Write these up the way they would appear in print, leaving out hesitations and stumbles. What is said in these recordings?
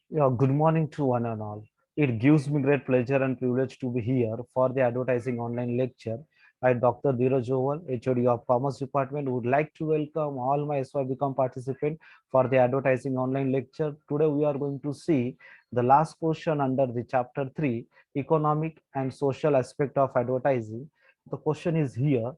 Yeah, good morning to one and all. It gives me great pleasure and privilege to be here for the advertising online lecture. I, Dr. Dheeraj Oval, HOD of Commerce Department, would like to welcome all my SYBCom participants for the advertising online lecture. Today, we are going to see the last question under the chapter 3, economic and social aspect of advertising. The question is here,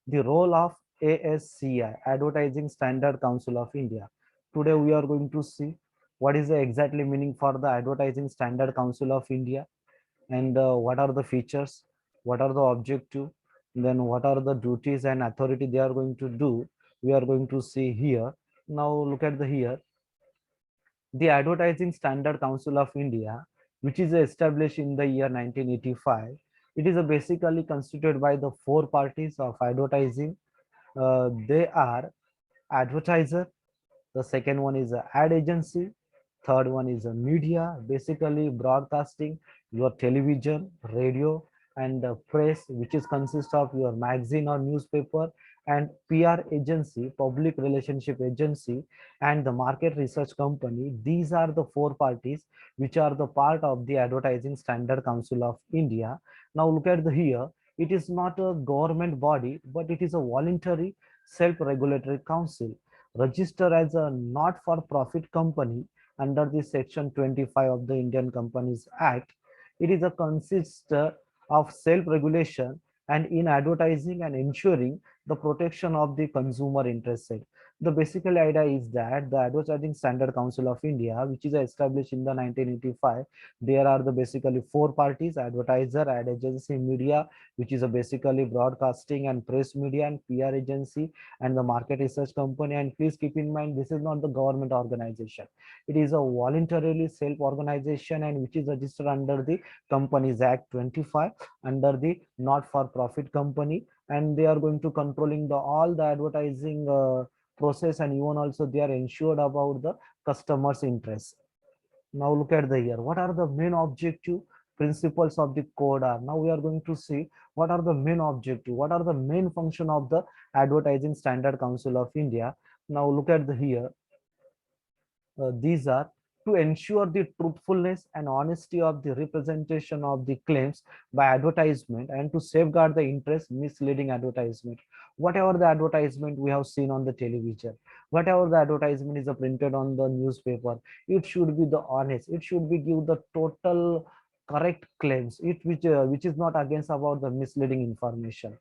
the role of ASCI, Advertising Standard Council of India. Today we are going to see what is the exactly meaning for the Advertising Standard Council of India, and what are the features, what are the objective, then what are the duties and authority they are going to do. We are going to see here. Now look at the here, the Advertising Standard Council of India, which is established in the year 1985. It is basically constituted by the four parties of advertising. They are advertiser, the second one is a ad agency, third one is a media, basically broadcasting, your television, radio, and press, which is consist of your magazine or newspaper, and PR agency, public relationship agency, and the market research company. These are the four parties which are the part of the Advertising Standard Council of India. Now look at the here, it is not a government body, but it is a voluntary self-regulatory council registered as a not-for-profit company under the Section 25 of the Indian Companies Act. It is a consists of self-regulation and in advertising and ensuring the protection of the consumer interest. The basic idea is that the Advertising Standard Council of India, which is established in the 1985, there are the basically four parties: advertiser, ad agency, media, which is a basically broadcasting and press media, and PR agency, and the market research company. And please keep in mind, this is not the government organization, it is a voluntarily self organization, and which is registered under the Companies Act 25, under the not for profit company, and they are going to controlling the all the advertising process, and even also they are ensured about the customers interest. Now look at the here, what are the main objective principles of the code are. Now we are going to see what are the main objective, what are the main function of the Advertising Standard Council of India. Now look at the here, these are to ensure the truthfulness and honesty of the representation of the claims by advertisement, and to safeguard the interest misleading advertisement. Whatever the advertisement we have seen on the television, whatever the advertisement is printed on the newspaper, it should be the honest, it should be give the total correct claims, it which is not against about the misleading information,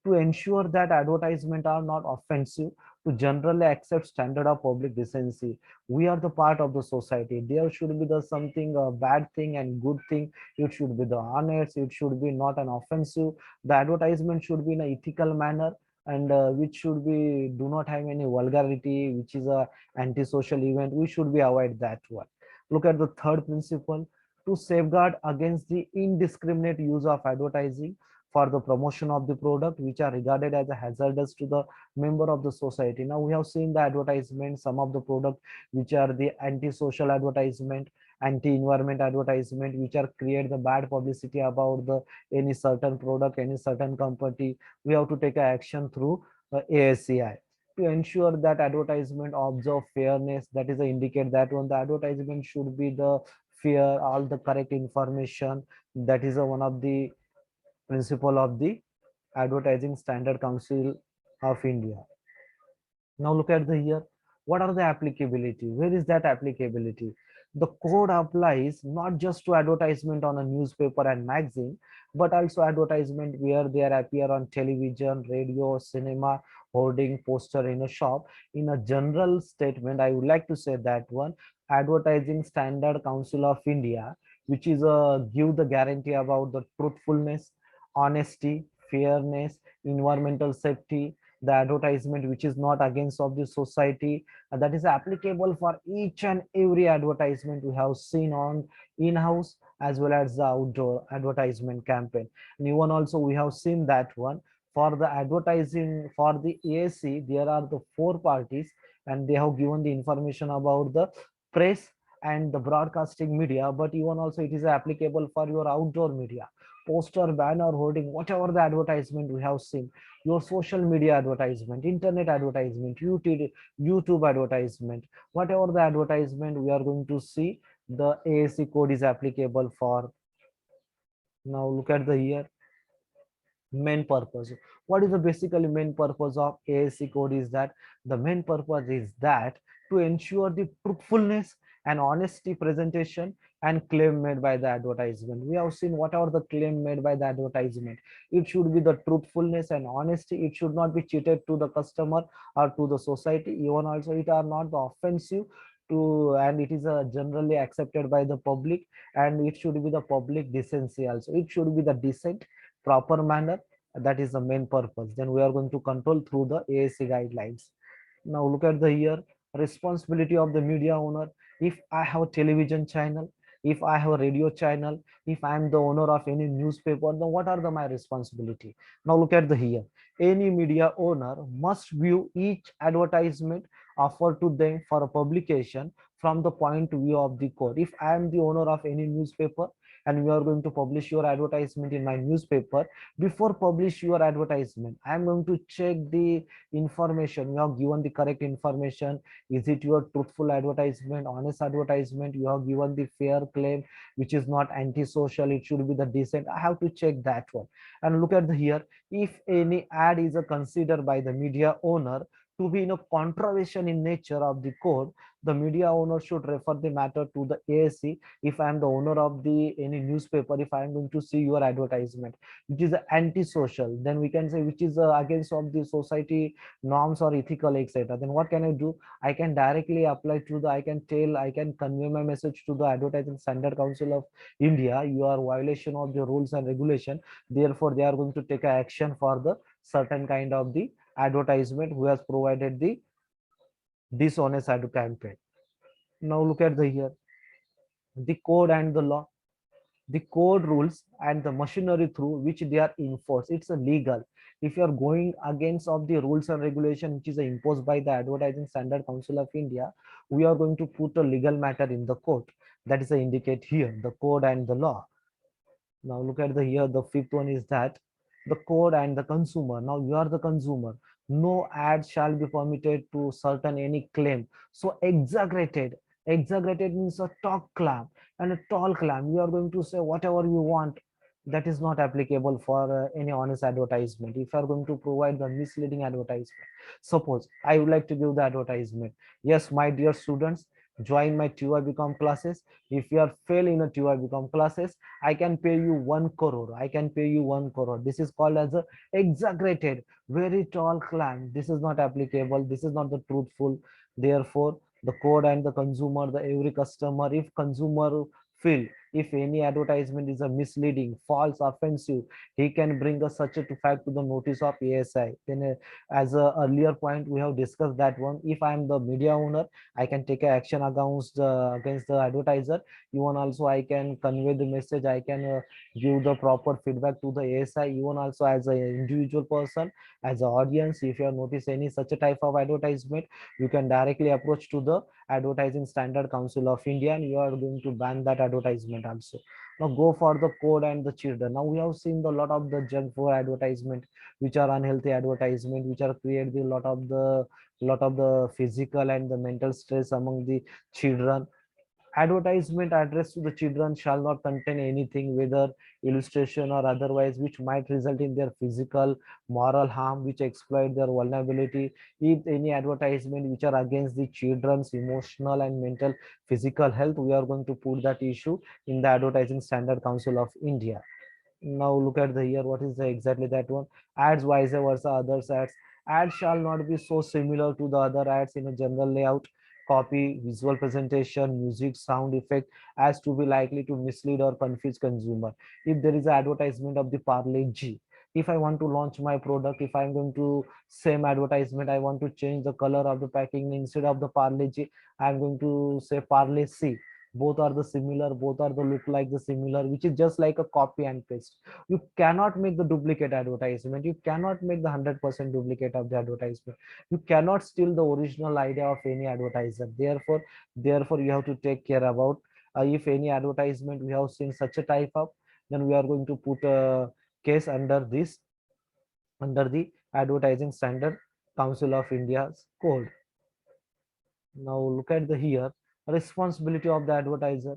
to ensure that advertisement are not offensive, to generally accept standard of public decency. We are the part of the society, there should be the something bad thing and good thing, it should be the honest, it should be not an offensive, the advertisement should be in an ethical manner, and which should be do not have any vulgarity, which is a antisocial event, we should be avoid that one. Look at the third principle, to safeguard against the indiscriminate use of advertising for the promotion of the product which are regarded as a hazardous to the member of the society. Now we have seen the advertisement, some of the product which are the anti-social advertisement, anti-environment advertisement, which are create the bad publicity about the any certain product, any certain company. We have to take a action through ASCI to ensure that advertisement observe fairness. That is a indicate that one the advertisement should be the fair, all the correct information. That is a one of the principle of the Advertising Standard Council of India. Now look at the here. What are the applicability? Where is that applicability? The code applies not just to advertisement on a newspaper and magazine, but also advertisement where they appear on television, radio, cinema, hoarding, poster in a shop. In a general statement, I would like to say that one Advertising Standard Council of India, which is a give the guarantee about the truthfulness, honesty, fairness, environmental safety, the advertisement which is not against of the society, that is applicable for each and every advertisement we have seen on in-house as well as the outdoor advertisement campaign. And even also we have seen that one for the advertising for the ASC, there are the four parties, and they have given the information about the press and the broadcasting media, but even also it is applicable for your outdoor media. poster, banner, hoarding, whatever the advertisement we have seen, your social media advertisement, internet advertisement, YouTube advertisement, whatever the advertisement we are going to see, the ASC code is applicable for. Now look at the here main purpose. What is the basically main purpose of ASC code is that the main purpose is that to ensure the truthfulness and honesty presentation and claim made by the advertisement. We have seen whatever the claim made by the advertisement, it should be the truthfulness and honesty. It should not be cheated to the customer or to the society. Even also it are not the offensive to, and it is generally accepted by the public, and it should be the public decency also. It should be the decent proper manner. That is the main purpose. Then we are going to control through the ASC guidelines. Now look at the here responsibility of the media owner. If I have a television channel, if I have a radio channel, if I am the owner of any newspaper, then what are the my responsibility? Now look at the here. Any media owner must view each advertisement offered to them for a publication from the point of view of the code. If I am the owner of any newspaper and we are going to publish your advertisement in my newspaper, before publish your advertisement, I am going to check the information you have given, the correct information. Is it your truthful advertisement, honest advertisement? You have given the fair claim, which is not antisocial. It should be the decent. I have to check that one. And look at the here. If any ad is considered by the media owner to be in a contravention in nature of the code, the media owner should refer the matter to the ASC. If I am the owner of the any newspaper, if I am going to see your advertisement which is antisocial, then we can say which is against of the society norms or ethical etc, then what can I do? I can directly apply to the, I can tell, I can convey my message to the Advertising Standard Council of India. You are violation of the rules and regulation, therefore they are going to take a action for the certain kind of the advertisement who has provided the dishonest ad campaign. Now look at the here the code and the law. The code rules and the machinery through which they are enforced, it's a legal. If you are going against of the rules and regulation which is imposed by the Advertising Standard Council of India, we are going to put a legal matter in the court. That is indicate here the code and the law. Now look at the here the fifth one is that the code and the consumer. Now you are the consumer, no ad shall be permitted to certain any claim so exaggerated means a talk clam and a tall clam. You are going to say whatever you want. That is not applicable for any honest advertisement. If you are going to provide the misleading advertisement, suppose I would like to give the advertisement, yes my dear students, join my TUI become classes. If you are fail in a TUI become classes, I can pay you 1 crore. I can pay you 1 crore. This is called as a exaggerated, very tall claim. This is not applicable. This is not the truthful. Therefore, the code and the consumer, the every customer, if consumer feel if any advertisement is a misleading, false, offensive, he can bring a such a to fact to the notice of ASI. Then, as a earlier point, we have discussed that one. If I am the media owner, I can take a action against the advertiser. Even also I can convey the message, I can give the proper feedback to the ASI. Even also as an individual person, as an audience, if you have noticed any such a type of advertisement, you can directly approach to the Advertising Standard Council of India and you are going to ban that advertisement also. Now go for the code and the children. Now we have seen a lot of the junk food advertisement which are unhealthy advertisement which are create a lot of the physical and the mental stress among the children. Advertisement addressed to the children shall not contain anything, whether illustration or otherwise, which might result in their physical, moral harm, which exploit their vulnerability. If any advertisement which are against the children's emotional and mental, physical health, we are going to put that issue in the Advertising Standard Council of India. Now look at the here, what is the exactly that one? Ads vice versa, others ads shall not be so similar to the other ads in a general layout, copy, visual presentation, music, sound effect as to be likely to mislead or confuse consumer. If there is an advertisement of the Parle G, if I want to launch my product, if I'm going to same advertisement, I want to change the color of the packing, instead of the Parle G I'm going to say Parle C. Both are the similar, both are the look like the similar, which is just like a copy and paste. You cannot make the duplicate advertisement, you cannot make the 100% duplicate of the advertisement, you cannot steal the original idea of any advertiser. Therefore you have to take care about if any advertisement we have seen such a type of, then we are going to put a case under this, under the Advertising Standard Council of India's code. Now look at the here responsibility of the advertiser.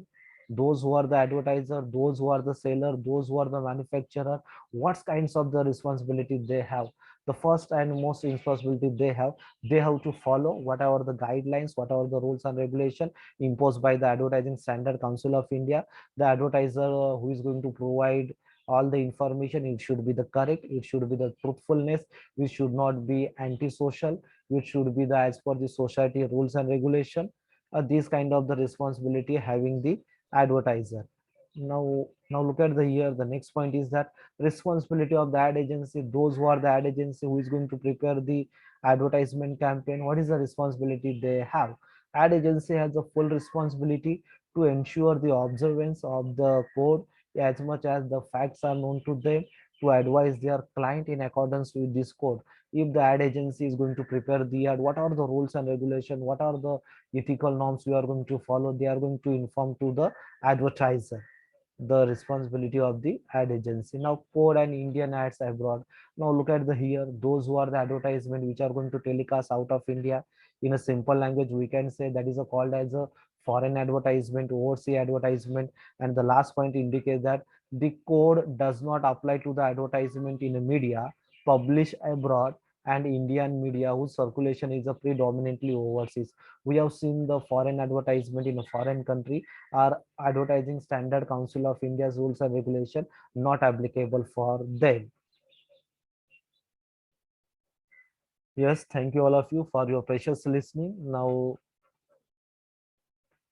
Those who are the advertiser, those who are the seller, those who are the manufacturer, what kinds of the responsibility they have. The first and most responsibility they have to follow whatever the guidelines, whatever the rules and regulation imposed by the Advertising Standard Council of India. The advertiser who is going to provide all the information, it should be the correct, it should be the truthfulness, it should not be antisocial, which should be the as per the society rules and regulation. These kind of the responsibility having the advertiser. Now look at the here, the next point is that responsibility of the ad agency. Those who are the ad agency who is going to prepare the advertisement campaign, what is the responsibility they have? Ad agency has a full responsibility to ensure the observance of the code as much as the facts are known to them, to advise their client in accordance with this code. If the ad agency is going to prepare the ad, what are the rules and regulation, what are the ethical norms we are going to follow, they are going to inform to the advertiser. The responsibility of the ad agency. Now code and Indian ads abroad. Now look at the here, those who are the advertisement which are going to telecast out of India. In a simple language we can say that is a called as a foreign advertisement, overseas advertisement. And the last point indicates that the code does not apply to the advertisement in a media published abroad and Indian media whose circulation is a predominantly overseas. We have seen the foreign advertisement in a foreign country are Advertising Standard Council of India's rules and regulation not applicable for them. Yes, thank you all of you for your precious listening. Now,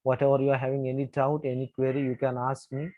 whatever you are having any doubt, any query, you can ask me.